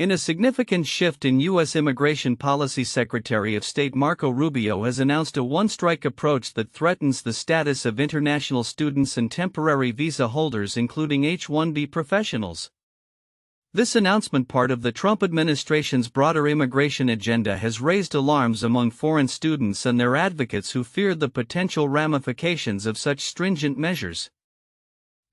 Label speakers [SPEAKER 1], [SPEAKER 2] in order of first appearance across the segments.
[SPEAKER 1] In a significant shift in U.S. immigration policy, Secretary of State Marco Rubio has announced a one-strike approach that threatens the status of international students and temporary visa holders, including H-1B professionals. This announcement, part of the Trump administration's broader immigration agenda, has raised alarms among foreign students and their advocates who feared the potential ramifications of such stringent measures.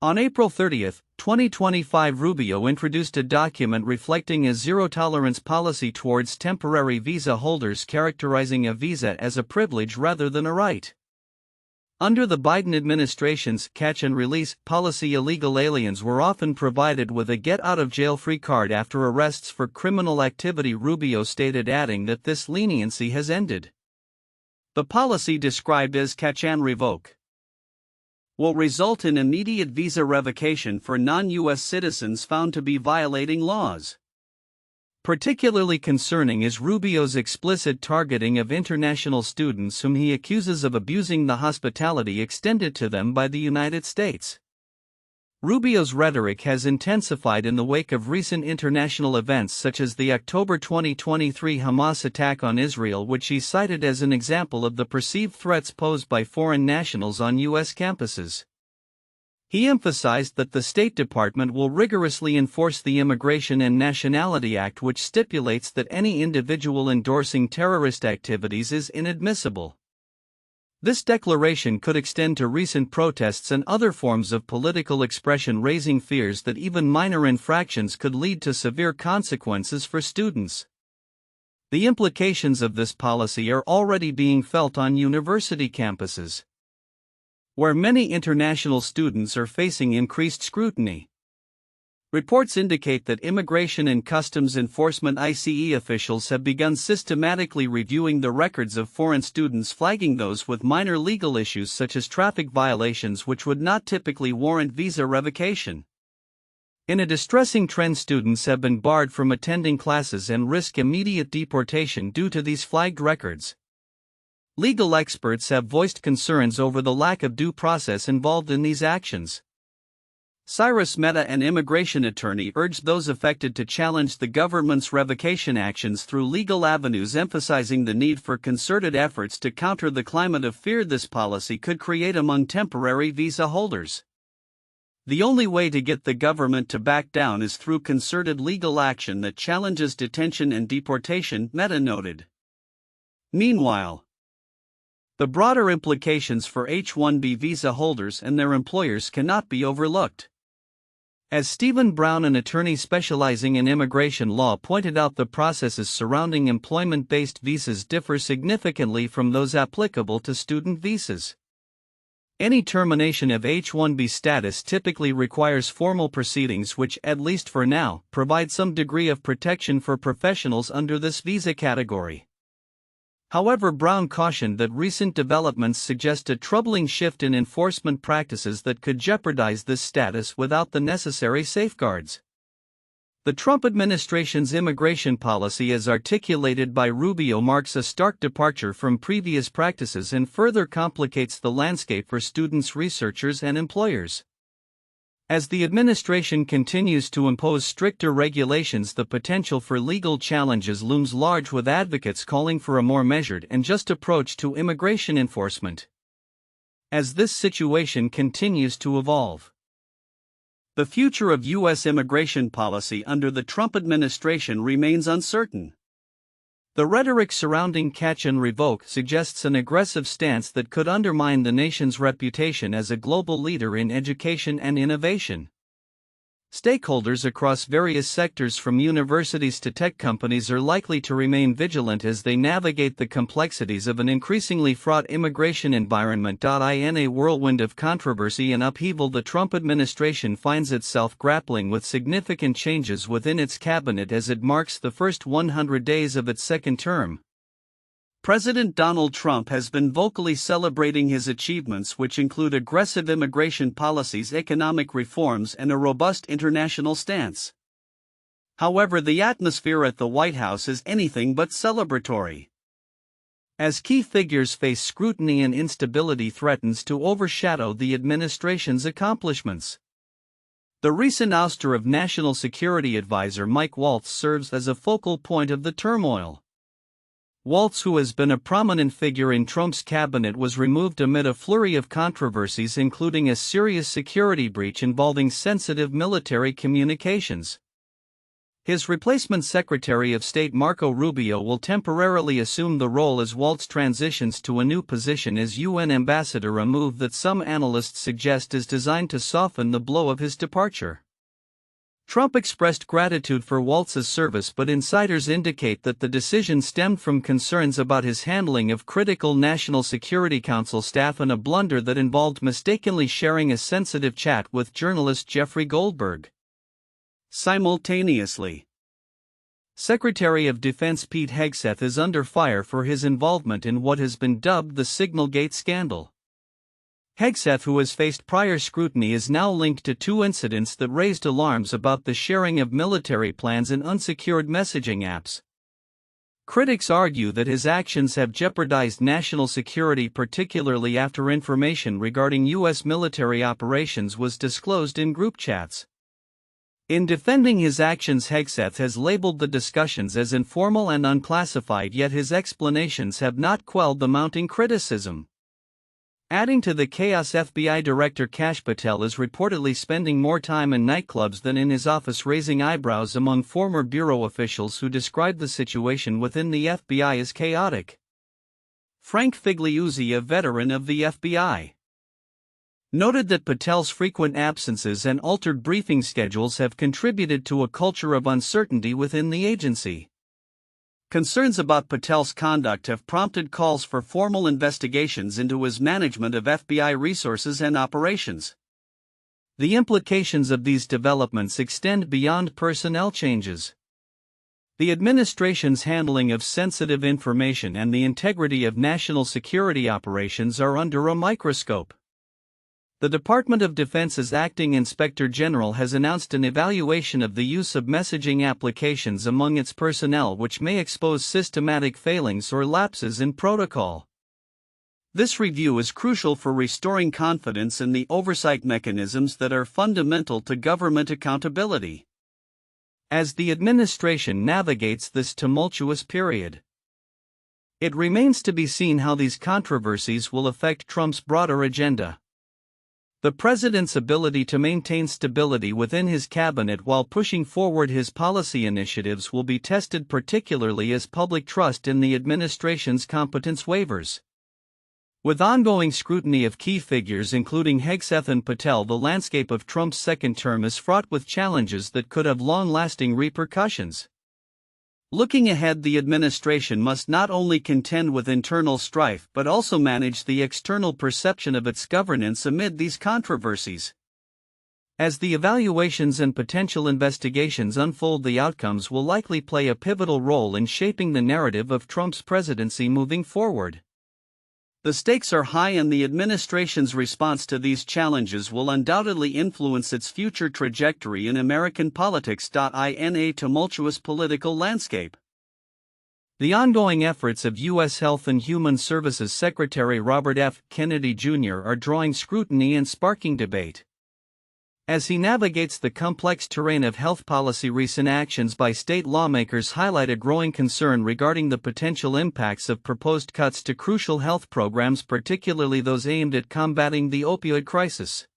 [SPEAKER 1] On April 30, 2025, Rubio introduced a document reflecting a zero-tolerance policy towards temporary visa holders, characterizing a visa as a privilege rather than a right. Under the Biden administration's catch-and-release policy, illegal aliens were often provided with a get-out-of-jail-free card after arrests for criminal activity, Rubio stated, adding that this leniency has ended. The policy, described as catch-and-revoke, will result in immediate visa revocation for non-U.S. citizens found to be violating laws. Particularly concerning is Rubio's explicit targeting of international students whom he accuses of abusing the hospitality extended to them by the United States. Rubio's rhetoric has intensified in the wake of recent international events such as the October 2023 Hamas attack on Israel, which he cited as an example of the perceived threats posed by foreign nationals on U.S. campuses. He emphasized that the State Department will rigorously enforce the Immigration and Nationality Act, which stipulates that any individual endorsing terrorist activities is inadmissible. This declaration could extend to recent protests and other forms of political expression, raising fears that even minor infractions could lead to severe consequences for students. The implications of this policy are already being felt on university campuses, where many international students are facing increased scrutiny. Reports indicate that Immigration and Customs Enforcement (ICE) officials have begun systematically reviewing the records of foreign students, flagging those with minor legal issues such as traffic violations which would not typically warrant visa revocation. In a distressing trend, students have been barred from attending classes and risk immediate deportation due to these flagged records. Legal experts have voiced concerns over the lack of due process involved in these actions. Cyrus Mehta, an immigration attorney, urged those affected to challenge the government's revocation actions through legal avenues, emphasizing the need for concerted efforts to counter the climate of fear this policy could create among temporary visa holders. The only way to get the government to back down is through concerted legal action that challenges detention and deportation, Mehta noted. Meanwhile, the broader implications for H-1B visa holders and their employers cannot be overlooked. As Stephen Brown, an attorney specializing in immigration law, pointed out, the processes surrounding employment-based visas differ significantly from those applicable to student visas. Any termination of H-1B status typically requires formal proceedings which, at least for now, provide some degree of protection for professionals under this visa category. However, Brown cautioned that recent developments suggest a troubling shift in enforcement practices that could jeopardize this status without the necessary safeguards. The Trump administration's immigration policy, as articulated by Rubio, marks a stark departure from previous practices and further complicates the landscape for students, researchers, and employers. As the administration continues to impose stricter regulations, the potential for legal challenges looms large, with advocates calling for a more measured and just approach to immigration enforcement. As this situation continues to evolve, the future of U.S. immigration policy under the Trump administration remains uncertain. The rhetoric surrounding catch and revoke suggests an aggressive stance that could undermine the nation's reputation as a global leader in education and innovation. Stakeholders across various sectors, from universities to tech companies, are likely to remain vigilant as they navigate the complexities of an increasingly fraught immigration environment. In a whirlwind of controversy and upheaval, the Trump administration finds itself grappling with significant changes within its cabinet as it marks the first 100 days of its second term. President Donald Trump has been vocally celebrating his achievements, which include aggressive immigration policies, economic reforms, and a robust international stance. However, the atmosphere at the White House is anything but celebratory. As key figures face scrutiny and instability threatens to overshadow the administration's accomplishments. The recent ouster of National Security Advisor Mike Waltz serves as a focal point of the turmoil. Waltz, who has been a prominent figure in Trump's cabinet, was removed amid a flurry of controversies, including a serious security breach involving sensitive military communications. His replacement Secretary of State Marco Rubio will temporarily assume the role as Waltz transitions to a new position as UN ambassador, a move that some analysts suggest is designed to soften the blow of his departure. Trump expressed gratitude for Waltz's service, but insiders indicate that the decision stemmed from concerns about his handling of critical National Security Council staff and a blunder that involved mistakenly sharing a sensitive chat with journalist Jeffrey Goldberg. Simultaneously, Secretary of Defense Pete Hegseth is under fire for his involvement in what has been dubbed the Signalgate scandal. Hegseth, who has faced prior scrutiny, is now linked to two incidents that raised alarms about the sharing of military plans in unsecured messaging apps. Critics argue that his actions have jeopardized national security, particularly after information regarding U.S. military operations was disclosed in group chats. In defending his actions, Hegseth has labeled the discussions as informal and unclassified, yet his explanations have not quelled the mounting criticism. Adding to the chaos, FBI Director Kash Patel is reportedly spending more time in nightclubs than in his office, raising eyebrows among former bureau officials who described the situation within the FBI as chaotic. Frank Figliuzzi, a veteran of the FBI, noted that Patel's frequent absences and altered briefing schedules have contributed to a culture of uncertainty within the agency. Concerns about Patel's conduct have prompted calls for formal investigations into his management of FBI resources and operations. The implications of these developments extend beyond personnel changes. The administration's handling of sensitive information and the integrity of national security operations are under a microscope. The Department of Defense's acting inspector general has announced an evaluation of the use of messaging applications among its personnel, which may expose systematic failings or lapses in protocol. This review is crucial for restoring confidence in the oversight mechanisms that are fundamental to government accountability. As the administration navigates this tumultuous period, it remains to be seen how these controversies will affect Trump's broader agenda. The president's ability to maintain stability within his cabinet while pushing forward his policy initiatives will be tested, particularly as public trust in the administration's competence wavers. With ongoing scrutiny of key figures including Hegseth and Patel, the landscape of Trump's second term is fraught with challenges that could have long-lasting repercussions. Looking ahead, the administration must not only contend with internal strife but also manage the external perception of its governance amid these controversies. As the evaluations and potential investigations unfold, the outcomes will likely play a pivotal role in shaping the narrative of Trump's presidency moving forward. The stakes are high, and the administration's response to these challenges will undoubtedly influence its future trajectory in American politics. In a tumultuous political landscape, the ongoing efforts of U.S. Health and Human Services Secretary Robert F. Kennedy Jr. are drawing scrutiny and sparking debate. As he navigates the complex terrain of health policy, recent actions by state lawmakers highlight a growing concern regarding the potential impacts of proposed cuts to crucial health programs, particularly those aimed at combating the opioid crisis.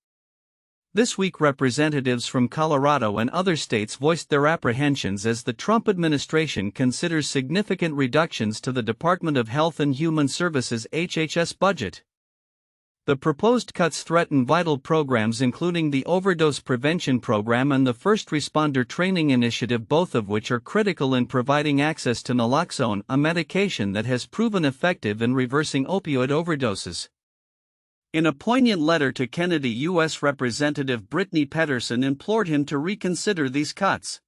[SPEAKER 1] This week, representatives from Colorado and other states voiced their apprehensions as the Trump administration considers significant reductions to the Department of Health and Human Services (HHS) budget. The proposed cuts threaten vital programs including the Overdose Prevention Program and the First Responder Training Initiative, both of which are critical in providing access to naloxone, a medication that has proven effective in reversing opioid overdoses. In a poignant letter to Kennedy, U.S. Representative Brittany Pedersen implored him to reconsider these cuts,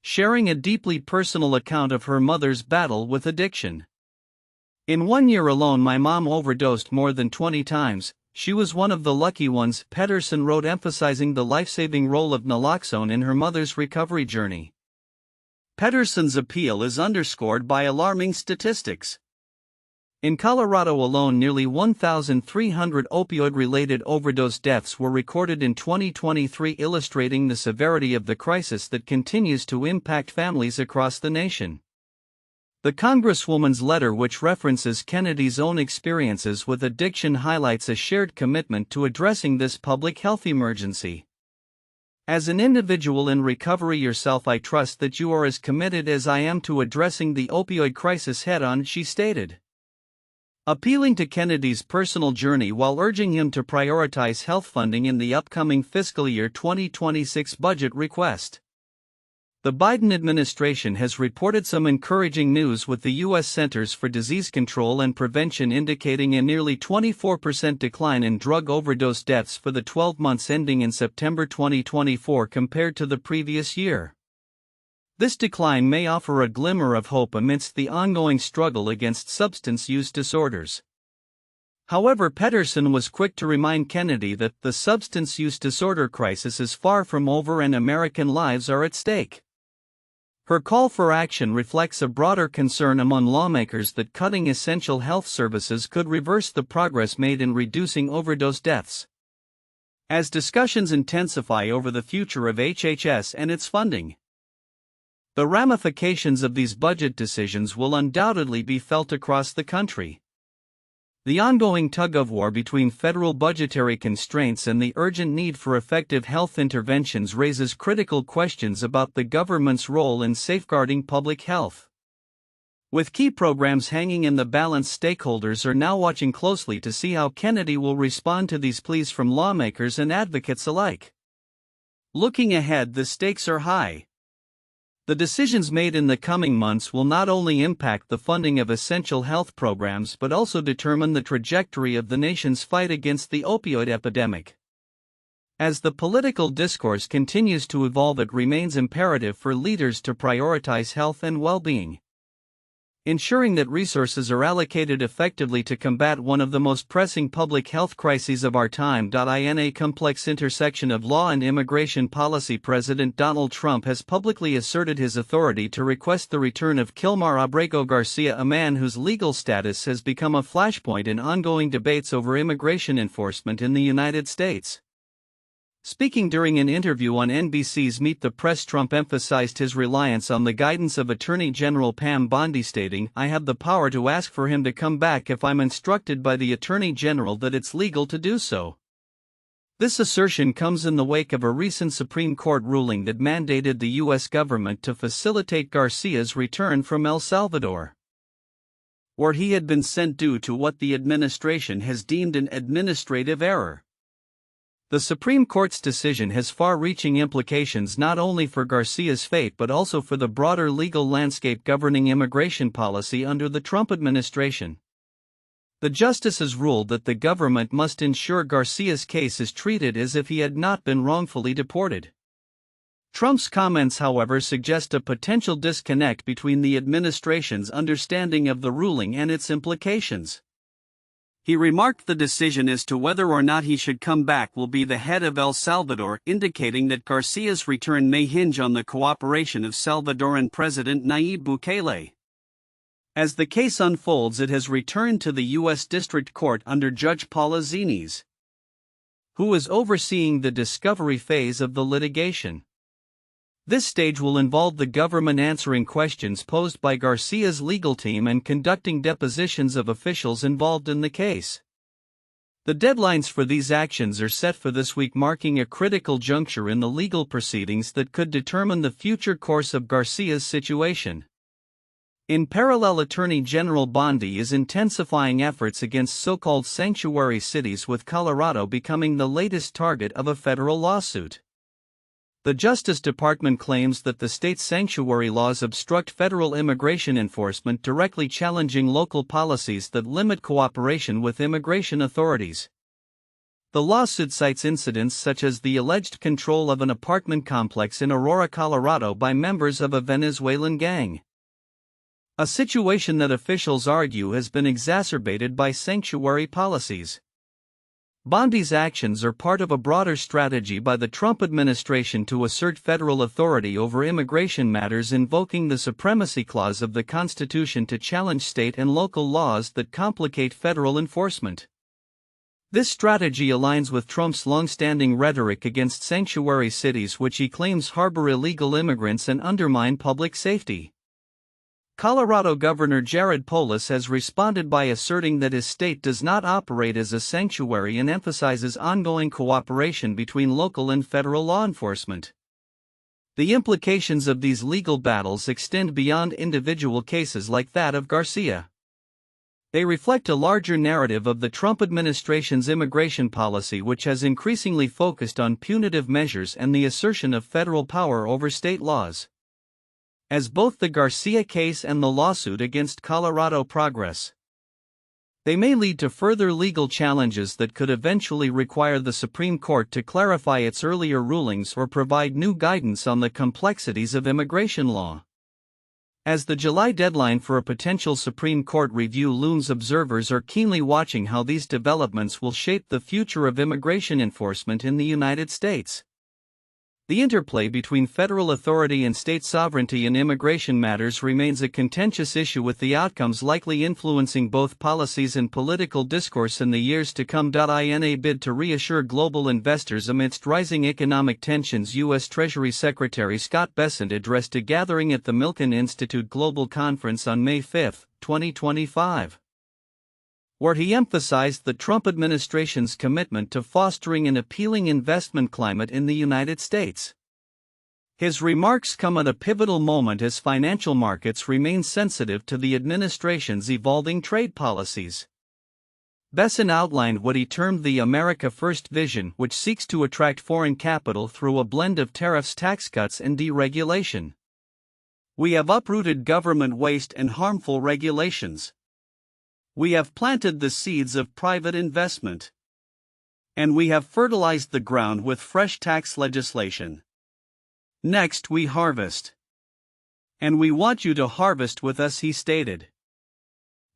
[SPEAKER 1] sharing a deeply personal account of her mother's battle with addiction. "In 1 year alone, my mom overdosed more than 20 times. She was one of the lucky ones," Pedersen wrote, emphasizing the life-saving role of naloxone in her mother's recovery journey. Pedersen's appeal is underscored by alarming statistics. In Colorado alone, nearly 1,300 opioid-related overdose deaths were recorded in 2023, illustrating the severity of the crisis that continues to impact families across the nation. The Congresswoman's letter, which references Kennedy's own experiences with addiction, highlights a shared commitment to addressing this public health emergency. As an individual in recovery yourself, I trust that you are as committed as I am to addressing the opioid crisis head-on, she stated. Appealing to Kennedy's personal journey while urging him to prioritize health funding in the upcoming fiscal year 2026 budget request. The Biden administration has reported some encouraging news, with the U.S. Centers for Disease Control and Prevention indicating a nearly 24% decline in drug overdose deaths for the 12 months ending in September 2024 compared to the previous year. This decline may offer a glimmer of hope amidst the ongoing struggle against substance use disorders. However, Pedersen was quick to remind Kennedy that the substance use disorder crisis is far from over and American lives are at stake. Her call for action reflects a broader concern among lawmakers that cutting essential health services could reverse the progress made in reducing overdose deaths. As discussions intensify over the future of HHS and its funding, the ramifications of these budget decisions will undoubtedly be felt across the country. The ongoing tug-of-war between federal budgetary constraints and the urgent need for effective health interventions raises critical questions about the government's role in safeguarding public health. With key programs hanging in the balance, stakeholders are now watching closely to see how Kennedy will respond to these pleas from lawmakers and advocates alike. Looking ahead, the stakes are high. The decisions made in the coming months will not only impact the funding of essential health programs but also determine the trajectory of the nation's fight against the opioid epidemic. As the political discourse continues to evolve, it remains imperative for leaders to prioritize health and well-being, ensuring that resources are allocated effectively to combat one of the most pressing public health crises of our time. In a complex intersection of law and immigration policy, President Donald Trump has publicly asserted his authority to request the return of Kilmar Abrego Garcia, a man whose legal status has become a flashpoint in ongoing debates over immigration enforcement in the United States. Speaking during an interview on NBC's Meet the Press, Trump emphasized his reliance on the guidance of Attorney General Pam Bondi, stating, "I have the power to ask for him to come back if I'm instructed by the Attorney General that it's legal to do so." This assertion comes in the wake of a recent Supreme Court ruling that mandated the U.S. government to facilitate Garcia's return from El Salvador, where he had been sent due to what the administration has deemed an administrative error. The Supreme Court's decision has far-reaching implications not only for Garcia's fate but also for the broader legal landscape governing immigration policy under the Trump administration. The justices ruled that the government must ensure Garcia's case is treated as if he had not been wrongfully deported. Trump's comments, however, suggest a potential disconnect between the administration's understanding of the ruling and its implications. He remarked the decision as to whether or not he should come back will be the head of El Salvador, indicating that Garcia's return may hinge on the cooperation of Salvadoran President Nayib Bukele. As the case unfolds, it has returned to the U.S. District Court under Judge Paula Zines, who is overseeing the discovery phase of the litigation. This stage will involve the government answering questions posed by Garcia's legal team and conducting depositions of officials involved in the case. The deadlines for these actions are set for this week, marking a critical juncture in the legal proceedings that could determine the future course of Garcia's situation. In parallel, Attorney General Bondi is intensifying efforts against so-called sanctuary cities, with Colorado becoming the latest target of a federal lawsuit. The Justice Department claims that the state's sanctuary laws obstruct federal immigration enforcement, directly challenging local policies that limit cooperation with immigration authorities. The lawsuit cites incidents such as the alleged control of an apartment complex in Aurora, Colorado by members of a Venezuelan gang, a situation that officials argue has been exacerbated by sanctuary policies. Bondi's actions are part of a broader strategy by the Trump administration to assert federal authority over immigration matters, invoking the supremacy clause of the Constitution to challenge state and local laws that complicate federal enforcement. This strategy aligns with Trump's long-standing rhetoric against sanctuary cities, which he claims harbor illegal immigrants and undermine public safety. Colorado Governor Jared Polis has responded by asserting that his state does not operate as a sanctuary and emphasizes ongoing cooperation between local and federal law enforcement. The implications of these legal battles extend beyond individual cases like that of Garcia. They reflect a larger narrative of the Trump administration's immigration policy, which has increasingly focused on punitive measures and the assertion of federal power over state laws. As both the Garcia case and the lawsuit against Colorado progress, they may lead to further legal challenges that could eventually require the Supreme Court to clarify its earlier rulings or provide new guidance on the complexities of immigration law. As the July deadline for a potential Supreme Court review looms, observers are keenly watching how these developments will shape the future of immigration enforcement in the United States. The interplay between federal authority and state sovereignty in immigration matters remains a contentious issue, with the outcomes likely influencing both policies and political discourse in the years to come. In a bid to reassure global investors amidst rising economic tensions, U.S. Treasury Secretary Scott Bessent addressed a gathering at the Milken Institute Global Conference on May 5, 2025. Where he emphasized the Trump administration's commitment to fostering an appealing investment climate in the United States. His remarks come at a pivotal moment as financial markets remain sensitive to the administration's evolving trade policies. Bessent outlined what he termed the America First vision, which seeks to attract foreign capital through a blend of tariffs, tax cuts, and deregulation. "We have uprooted government waste and harmful regulations. We have planted the seeds of private investment. And we have fertilized the ground with fresh tax legislation. Next we harvest. And we want you to harvest with us," he stated.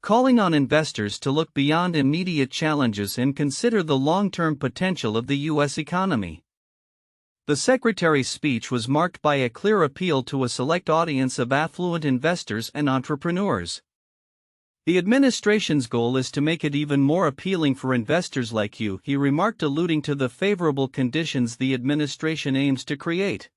[SPEAKER 1] Calling on investors to look beyond immediate challenges and consider the long-term potential of the U.S. economy. The Secretary's speech was marked by a clear appeal to a select audience of affluent investors and entrepreneurs. "The administration's goal is to make it even more appealing for investors like you," he remarked, alluding to the favorable conditions the administration aims to create.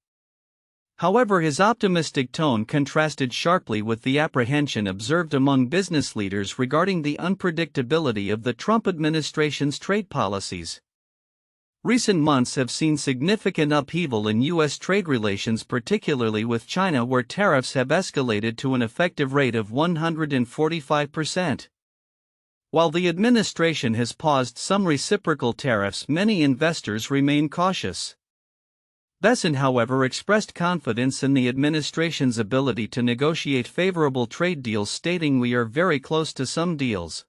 [SPEAKER 1] However, his optimistic tone contrasted sharply with the apprehension observed among business leaders regarding the unpredictability of the Trump administration's trade policies. Recent months have seen significant upheaval in U.S. trade relations, particularly with China, where tariffs have escalated to an effective rate of 145%. While the administration has paused some reciprocal tariffs, many investors remain cautious. Bessent, however, expressed confidence in the administration's ability to negotiate favorable trade deals, stating, "We are very close to some deals,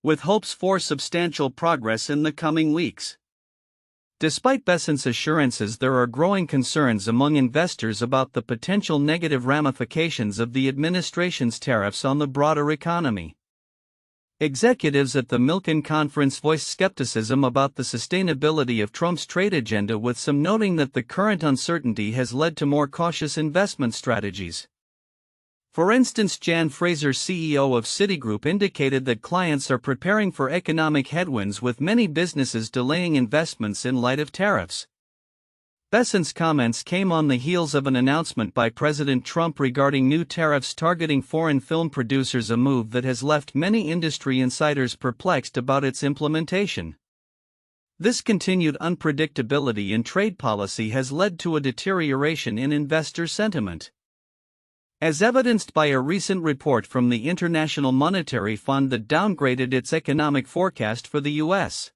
[SPEAKER 1] with hopes for substantial progress in the coming weeks." Despite Bessent's assurances, there are growing concerns among investors about the potential negative ramifications of the administration's tariffs on the broader economy. Executives at the Milken Conference voiced skepticism about the sustainability of Trump's trade agenda, with some noting that the current uncertainty has led to more cautious investment strategies. For instance, Jan Fraser, CEO of Citigroup, indicated that clients are preparing for economic headwinds, with many businesses delaying investments in light of tariffs. Bessent's comments came on the heels of an announcement by President Trump regarding new tariffs targeting foreign film producers, a move that has left many industry insiders perplexed about its implementation. This continued unpredictability in trade policy has led to a deterioration in investor sentiment, as evidenced by a recent report from the International Monetary Fund that downgraded its economic forecast for the U.S.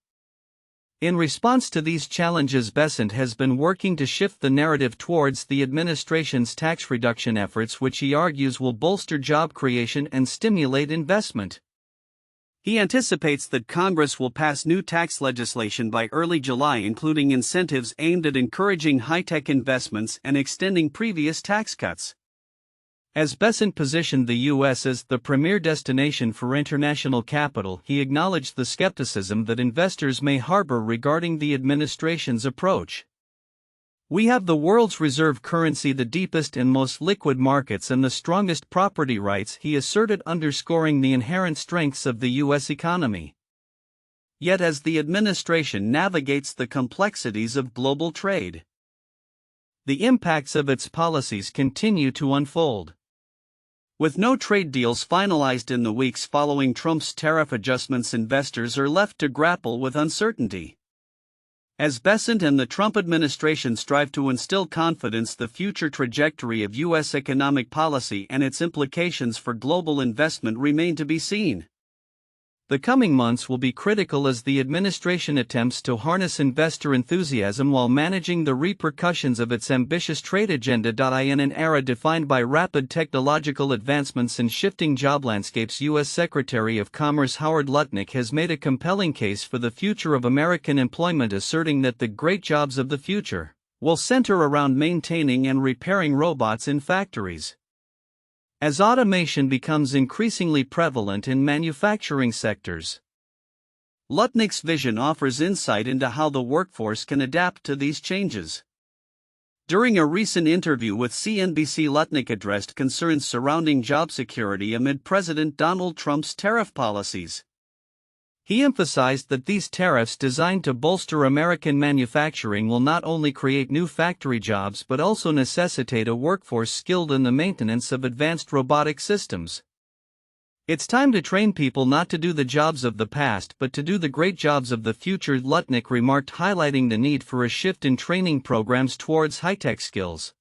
[SPEAKER 1] In response to these challenges, Bessent has been working to shift the narrative towards the administration's tax reduction efforts, which he argues will bolster job creation and stimulate investment. He anticipates that Congress will pass new tax legislation by early July, including incentives aimed at encouraging high-tech investments and extending previous tax cuts. As Besant positioned the U.S. as the premier destination for international capital, he acknowledged the skepticism that investors may harbor regarding the administration's approach. "We have the world's reserve currency, the deepest and most liquid markets, and the strongest property rights," he asserted, underscoring the inherent strengths of the U.S. economy. Yet as the administration navigates the complexities of global trade, the impacts of its policies continue to unfold. With no trade deals finalized in the weeks following Trump's tariff adjustments, investors are left to grapple with uncertainty. As Besant and the Trump administration strive to instill confidence, the future trajectory of U.S. economic policy and its implications for global investment remain to be seen. The coming months will be critical as the administration attempts to harness investor enthusiasm while managing the repercussions of its ambitious trade agenda. In an era defined by rapid technological advancements and shifting job landscapes, U.S. Secretary of Commerce Howard Lutnick has made a compelling case for the future of American employment, asserting that the great jobs of the future will center around maintaining and repairing robots in factories. As automation becomes increasingly prevalent in manufacturing sectors, Lutnick's vision offers insight into how the workforce can adapt to these changes. During a recent interview with CNBC, Lutnick addressed concerns surrounding job security amid President Donald Trump's tariff policies. He emphasized that these tariffs designed to bolster American manufacturing will not only create new factory jobs but also necessitate a workforce skilled in the maintenance of advanced robotic systems. "It's time to train people not to do the jobs of the past but to do the great jobs of the future," Lutnick remarked, highlighting the need for a shift in training programs towards high-tech skills.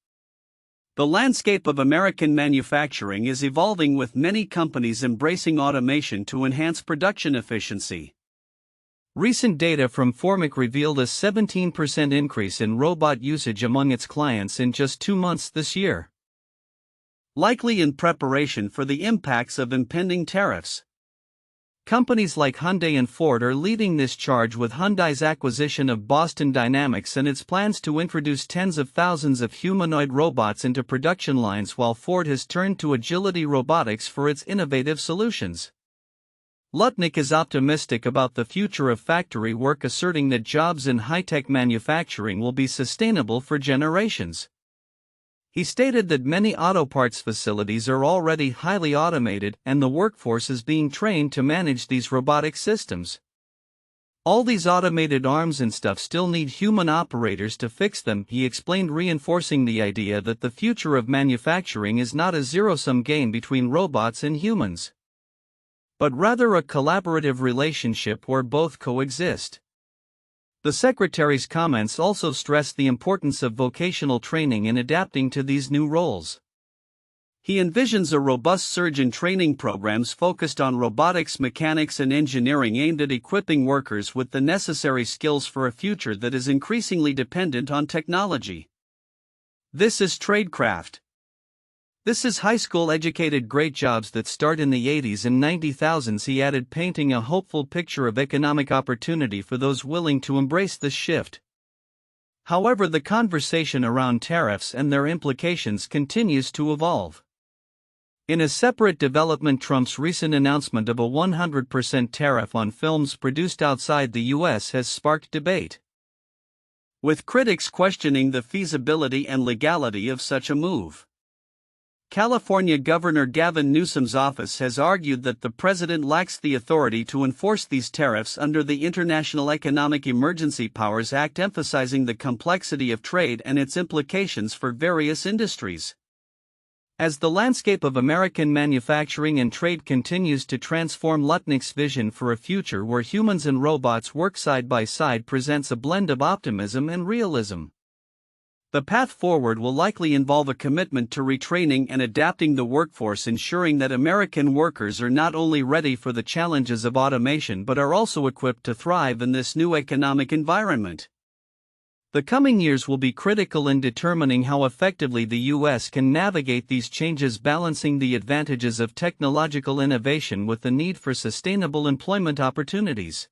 [SPEAKER 1] The landscape of American manufacturing is evolving, with many companies embracing automation to enhance production efficiency. Recent data from Formic revealed a 17% increase in robot usage among its clients in just 2 months this year, likely in preparation for the impacts of impending tariffs. Companies like Hyundai and Ford are leading this charge, with Hyundai's acquisition of Boston Dynamics and its plans to introduce tens of thousands of humanoid robots into production lines, while Ford has turned to Agility Robotics for its innovative solutions. Lutnick is optimistic about the future of factory work, asserting that jobs in high-tech manufacturing will be sustainable for generations. He stated that many auto parts facilities are already highly automated and the workforce is being trained to manage these robotic systems. "All these automated arms and stuff still need human operators to fix them," he explained, reinforcing the idea that the future of manufacturing is not a zero-sum game between robots and humans, but rather a collaborative relationship where both coexist. The Secretary's comments also stressed the importance of vocational training in adapting to these new roles. He envisions a robust surge in training programs focused on robotics, mechanics, and engineering, aimed at equipping workers with the necessary skills for a future that is increasingly dependent on technology. "This is tradecraft. This is high school educated great jobs that start in the 80s and 90,000s," he added, painting a hopeful picture of economic opportunity for those willing to embrace this shift. However, the conversation around tariffs and their implications continues to evolve. In a separate development, Trump's recent announcement of a 100% tariff on films produced outside the U.S. has sparked debate, with critics questioning the feasibility and legality of such a move. California Governor Gavin Newsom's office has argued that the president lacks the authority to enforce these tariffs under the International Economic Emergency Powers Act, emphasizing the complexity of trade and its implications for various industries. As the landscape of American manufacturing and trade continues to transform, Lutnick's vision for a future where humans and robots work side by side presents a blend of optimism and realism. The path forward will likely involve a commitment to retraining and adapting the workforce, ensuring that American workers are not only ready for the challenges of automation but are also equipped to thrive in this new economic environment. The coming years will be critical in determining how effectively the U.S. can navigate these changes, balancing the advantages of technological innovation with the need for sustainable employment opportunities.